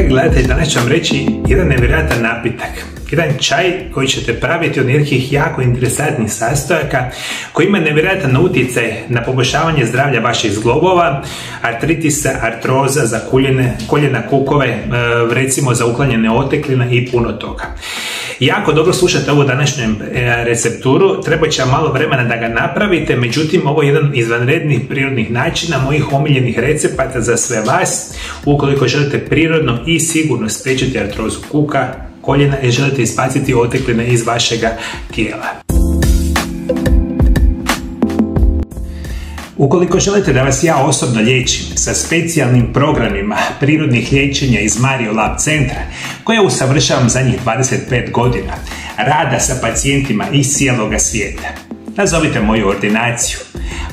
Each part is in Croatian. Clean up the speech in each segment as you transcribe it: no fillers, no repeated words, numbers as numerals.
Dragi gledatelji, danas ću vam reći jedan nevjerojatan napitak. Jedan čaj koji ćete praviti od nekih jako interesantnih sastojaka, koji ima nevjerojatan utjecaj na poboljšavanje zdravlja vaših zglobova, artritisa, artroza, za koljena, kukove, recimo za uklanjanje oteklina i puno toga. Jako dobro slušate ovu današnju recepturu, treba će vam malo vremena da ga napravite, međutim ovo je jedan izvanrednih prirodnih načina, mojih omiljenih recepata za sve vas, ukoliko želite prirodno i sigurno spriječiti artrozu kuka, koljena i želite izbaciti otekline iz vašega tijela. Ukoliko želite da vas ja osobno liječim sa specijalnim programima prirodnih liječenja iz Mario Lab centra, koje usavršavam zadnjih 25 godina, rada sa pacijentima iz cijeloga svijeta, nazovite moju ordinaciju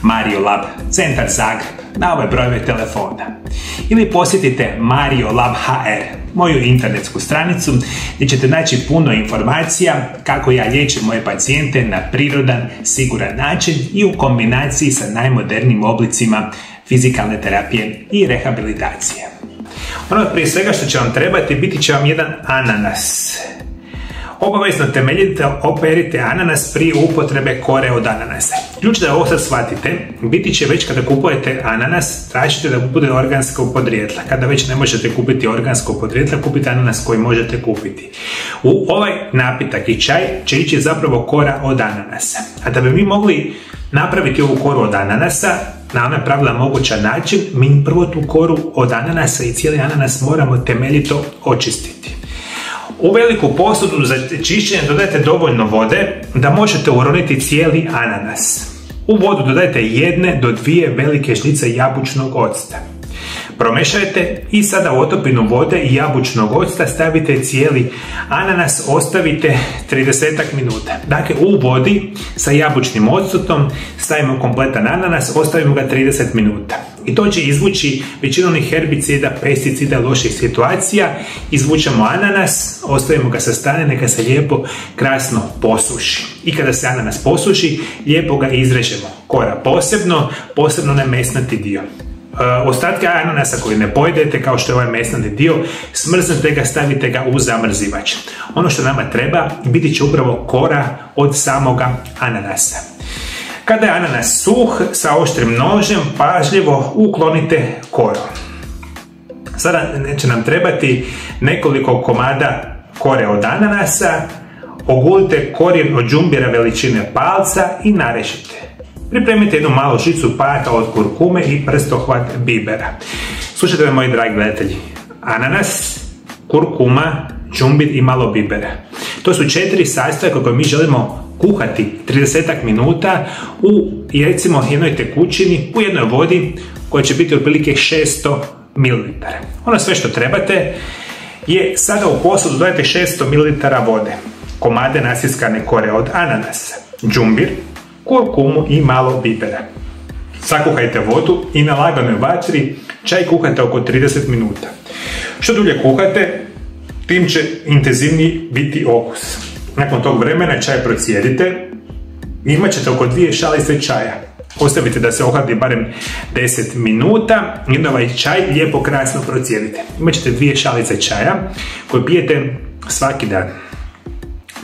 Mario Lab centar Zagreb na ove brojeve telefona ili posjetite Mario Lab HR, moju internetsku stranicu, gdje ćete naći puno informacija kako ja liječim moje pacijente na prirodan, siguran način i u kombinaciji sa najmodernijim oblicima fizikalne terapije i rehabilitacije. Ono prije svega što će vam trebati, biti će vam jedan ananas. Obavezno temeljito operite ananas prije upotrebe kore od ananasa. Ključ da ovo sad shvatite, biti će već kada kupujete ananas, tražite da bude organskog podrijetla. Kada već ne možete kupiti organskog podrijetla, kupite ananas koji možete kupiti. U ovaj napitak i čaj će ići zapravo kora od ananasa. A da bi mi mogli napraviti ovu koru od ananasa na onaj pravilan mogućan način, mi prvo tu koru od ananasa i cijeli ananas moramo temeljito očistiti. U veliku posudu za čišćenje dodajte dovoljno vode da možete uroniti cijeli ananas. U vodu dodajte 1 do 2 velike žlice jabučnog octa. Promešajte i sada u otopinu vode i jabučnog octa stavite cijeli ananas, ostavite 30 minuta. Dakle, u vodi sa jabučnim octom stavimo kompletan ananas, ostavimo ga 30 minuta. I to će izvući većinu onih herbicida, pesticida, loših situacija. Izvučemo ananas, ostavimo ga sa strane, neka se lijepo, krasno posuši. I kada se ananas posuši, lijepo ga izrežemo. Kora posebno onaj mesnati dio. Ostatke ananasa koji ne pojedete, kao što je ovaj mesnati dio, smrznete ga, stavite ga u zamrzivač. Ono što nama treba biti će upravo kora od samoga ananasa. Kada je ananas suh, sa oštrim nožem pažljivo uklonite koru. Sada će nam trebati nekoliko komada kore od ananasa, ogulite korijen od đumbira veličine palca i narežite. Pripremite jednu malu žicu paka od kurkume i prstohvat bibera. Slušajte me, moji dragi gledatelji, ananas, kurkuma, đumbir i malo bibera. To su 4 sastojaka koje mi želimo kuhati 30 minuta u, recimo, jednoj tekućini, u jednoj vodi koja će biti otprilike 600 ml. Ono sve što trebate je sada u posudu dodajte 600 ml vode, komade nasiskane kore od ananasa, đumbir, kurkumu i malo bibera. Sakuhajte vodu i na laganoj vatri čaj kuhate oko 30 minuta. Što dulje kuhate, tim će intenzivniji biti okus. Nakon tog vremena čaj procijedite i imat ćete oko 2 šalice čaja. Ostavite da se ohladi barem 10 minuta i ovaj čaj lijepo krasno procijedite. Imat ćete 2 šalice čaja koje pijete svaki dan.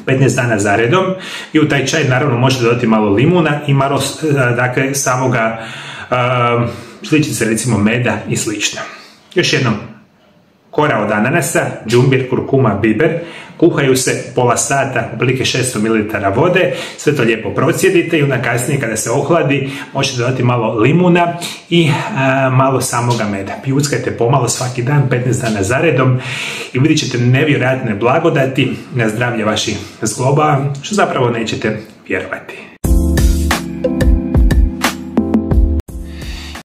15 dana za redom i u taj čaj naravno možete dodati malo limuna i malo samoga sličice, recimo meda i slično. Još jednom, kora od ananasa, đumbir, kurkuma, biber, kuhaju se pola sata, otprilike 600 ml vode, sve to lijepo procijedite i onda kasnije kada se ohladi možete dodati malo limuna i malo samoga meda. Pijuckajte pomalo svaki dan, 15 dana za redom i vidjet ćete nevjerojatne blagodati na zdravlje vaših zgloba, što zapravo nećete vjerovati.